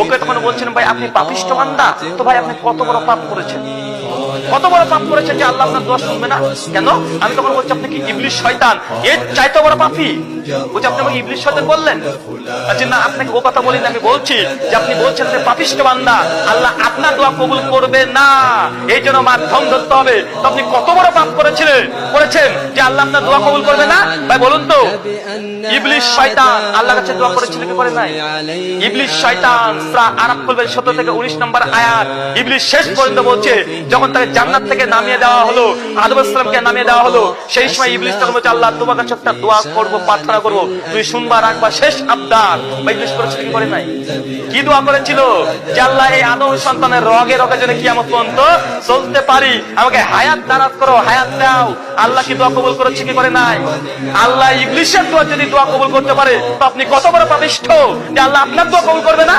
ওকে তখন বলছেন, ভাই আপনি পাপিষ্ঠ বান্দা, তো ভাই আপনি কত বড় পাপ করেছেন, কত বড় পাপ করেছেন যে আল্লাহ আপনার দোয়া শুনবে না কেন? আমি তখন বলছি, আপনি কি ইবলিস শয়তান এর চাইতে বড় পাপী? বলছি, আপনি আমাকে ইবলিস শয়তান বললেন? আচ্ছা না, আপনাকে ও কথা বলিনি, আমি বলছি যে আপনি বলছেন যে পাপিষ্ঠ বান্দা, আল্লাহ আপনার দোয়া কবুল করবে না, এই জন্য মাধ্যম ধরতে হবে। তো আপনি কত বড় পাপ করেছেন যে আল্লাহ আপনার দোয়া কবুল করবে না? ভাই বলুন তো, ইবলিস শয়তান আল্লাহর কাছে দোয়া করেছিল কি করে নাই? ইবলিস শয়তান সূরা আরাফ খুলবেন 17 থেকে 19 নম্বর আয়াত, ইবলিস শেষ পর্যন্ত বলছে, যখন তাকে জান্নাত থেকে নামিয়ে দেওয়া হলো, আদম আলাইহিস সালামকে নামিয়ে দেওয়া হলো, সেই সময় ইবলিস তখন বলছে, আল্লাহ তোমার কাছে একটা দোয়া করব, প্রার্থনা করব, তুমি শুনবা, রাখবা, শেষ আবদার। ভাই ইবলিস করেছিল কি করে নাই? কি দোয়া করেছিল? যে আল্লাহ এই আদম সন্তানের রগে রগে যেন কিয়ামত পর্যন্ত চলতে পারি, আমাকে হায়াত দারাজ করো, হায়াত দাও। আল্লাহ কি দোয়া কবুল করেছে কি করে নাই? আল্লাহ ইবলিসের দোয়া যদি দোয়া কবুল করতে পারে, তো আপনি কত বড় পাপিষ্ঠ যে আল্লাহ আপনার দোয়া কবুল করবে না?